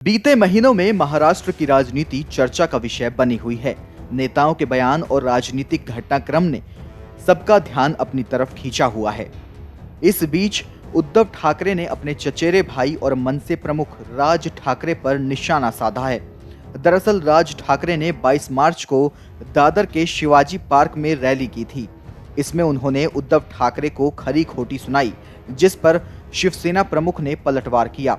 बीते महीनों में महाराष्ट्र की राजनीति चर्चा का विषय बनी हुई है। नेताओं के बयान और राजनीतिक घटनाक्रम ने सबका ध्यान अपनी तरफ खींचा हुआ है। इस बीच उद्धव ठाकरे ने अपने चचेरे भाई और मनसे प्रमुख राज ठाकरे पर निशाना साधा है। दरअसल राज ठाकरे ने 22 मार्च को दादर के शिवाजी पार्क में रैली की थी। इसमें उन्होंने उद्धव ठाकरे को खरी खोटी सुनाई, जिस पर शिवसेना प्रमुख ने पलटवार किया।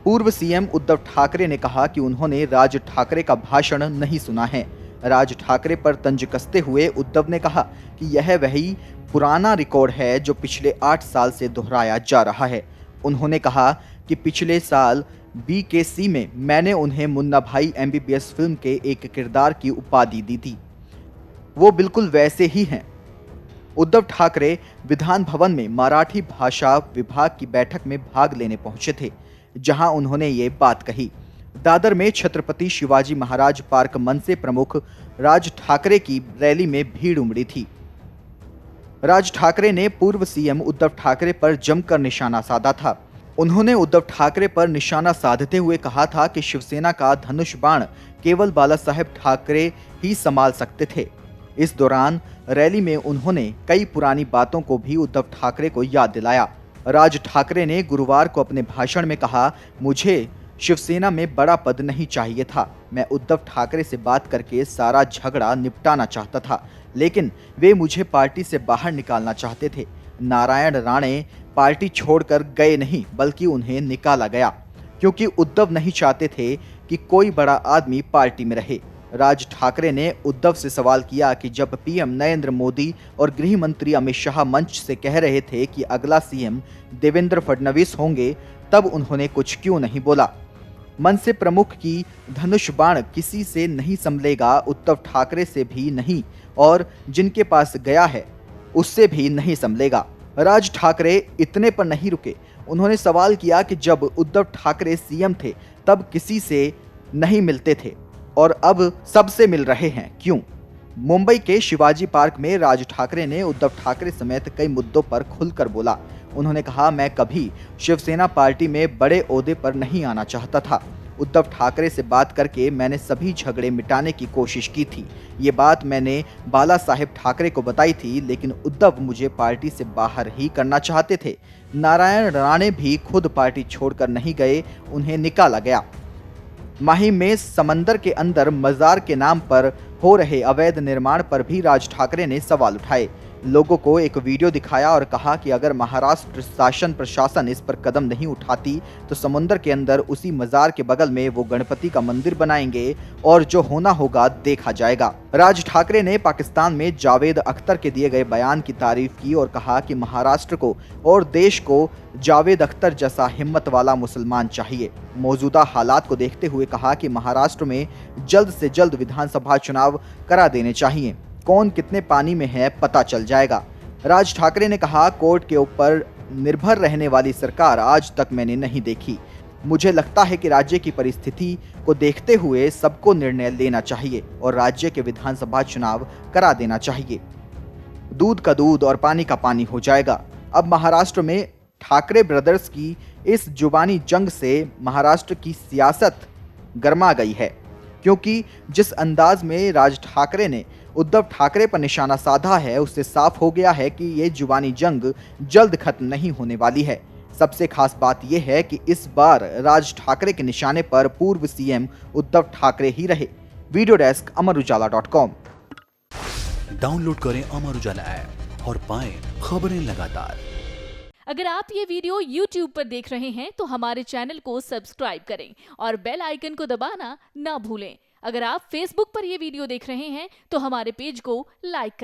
पूर्व सीएम उद्धव ठाकरे ने कहा कि उन्होंने राज ठाकरे का भाषण नहीं सुना है। राज ठाकरे पर तंज कसते हुए उद्धव ने कहा कि यह वही पुराना रिकॉर्ड है जो पिछले 8 साल से दोहराया जा रहा है। उन्होंने कहा कि पिछले साल बीकेसी में मैंने उन्हें मुन्ना भाई एमबीबीएस फिल्म के एक किरदार की उपाधि दी थी, वो बिल्कुल वैसे ही हैं। उद्धव ठाकरे विधान भवन में मराठी भाषा विभाग की बैठक में भाग लेने पहुंचे थे, जहां उन्होंने ये बात कही। दादर में छत्रपति शिवाजी महाराज पार्क मनसे प्रमुख राज ठाकरे की रैली में भीड़ उमड़ी थी। राज ठाकरे ने पूर्व सीएम उद्धव ठाकरे पर जमकर निशाना साधा था। उन्होंने उद्धव ठाकरे पर निशाना साधते हुए कहा था कि शिवसेना का धनुष बाण केवल बाला साहेब ठाकरे ही संभाल सकते थे। इस दौरान रैली में उन्होंने कई पुरानी बातों को भी उद्धव ठाकरे को याद दिलाया। राज ठाकरे ने गुरुवार को अपने भाषण में कहा, मुझे शिवसेना में बड़ा पद नहीं चाहिए था। मैं उद्धव ठाकरे से बात करके सारा झगड़ा निपटाना चाहता था, लेकिन वे मुझे पार्टी से बाहर निकालना चाहते थे। नारायण राणे पार्टी छोड़कर गए नहीं, बल्कि उन्हें निकाला गया, क्योंकि उद्धव नहीं चाहते थे कि कोई बड़ा आदमी पार्टी में रहे। राज ठाकरे ने उद्धव से सवाल किया कि जब पीएम नरेंद्र मोदी और गृह मंत्री अमित शाह मंच से कह रहे थे कि अगला सीएम देवेंद्र फडणवीस होंगे, तब उन्होंने कुछ क्यों नहीं बोला। मनसे प्रमुख की धनुष बाण किसी से नहीं संभलेगा, उद्धव ठाकरे से भी नहीं, और जिनके पास गया है उससे भी नहीं संभलेगा। राज ठाकरे इतने पर नहीं रुके। उन्होंने सवाल किया कि जब उद्धव ठाकरे सीएम थे तब किसी से नहीं मिलते थे और अब सबसे मिल रहे हैं, क्यों? मुंबई के शिवाजी पार्क में राज ठाकरे ने उद्धव ठाकरे समेत कई मुद्दों पर खुलकर बोला। उन्होंने कहा, मैं कभी शिवसेना पार्टी में बड़े ओहदे पर नहीं आना चाहता था। उद्धव ठाकरे से बात करके मैंने सभी झगड़े मिटाने की कोशिश की थी। ये बात मैंने बाला साहेब ठाकरे को बताई थी, लेकिन उद्धव मुझे पार्टी से बाहर ही करना चाहते थे। नारायण राणे भी खुद पार्टी छोड़कर नहीं गए, उन्हें निकाला गया। माही में समंदर के अंदर मजार के नाम पर हो रहे अवैध निर्माण पर भी राज ठाकरे ने सवाल उठाए। लोगों को एक वीडियो दिखाया और कहा कि अगर महाराष्ट्र शासन प्रशासन इस पर कदम नहीं उठाती तो समुद्र के अंदर उसी मजार के बगल में वो गणपति का मंदिर बनाएंगे और जो होना होगा देखा जाएगा। राज ठाकरे ने पाकिस्तान में जावेद अख्तर के दिए गए बयान की तारीफ की और कहा कि महाराष्ट्र को और देश को जावेद अख्तर जैसा हिम्मत वाला मुसलमान चाहिए। मौजूदा हालात को देखते हुए कहा कि महाराष्ट्र में जल्द से जल्द विधानसभा चुनाव करा देने चाहिए। कौन कितने पानी में है पता चल जाएगा। राज ठाकरे ने कहा, कोर्ट के ऊपर निर्भर रहने वाली सरकार आज तक मैंने नहीं देखी। मुझे लगता है कि राज्य की परिस्थिति को देखते हुए सबको निर्णय लेना चाहिए और राज्य के विधानसभा चुनाव करा देना चाहिए। दूध का दूध और पानी का पानी हो जाएगा। अब महाराष्ट्र में ठाकरे ब्रदर्स की इस जुबानी जंग से महाराष्ट्र की सियासत गर्मा गई है, क्योंकि जिस अंदाज में राज ठाकरे ने उद्धव ठाकरे पर निशाना साधा है, उससे साफ हो गया है कि ये जुबानी जंग जल्द खत्म नहीं होने वाली है। सबसे खास बात यह है कि इस बार राज ठाकरे के निशाने पर पूर्व सीएम उद्धव ठाकरे ही रहे। Video desk अमरउजाला.com। डाउनलोड करें अमर उजाला ऐप और पाएं खबरें लगातार। अगर आप ये वीडियो YouTube पर देख रहे हैं तो हमारे चैनल को सब्सक्राइब करें और बेल आइकन को दबाना ना भूलें। अगर आप Facebook पर ये वीडियो देख रहे हैं तो हमारे पेज को लाइक करें।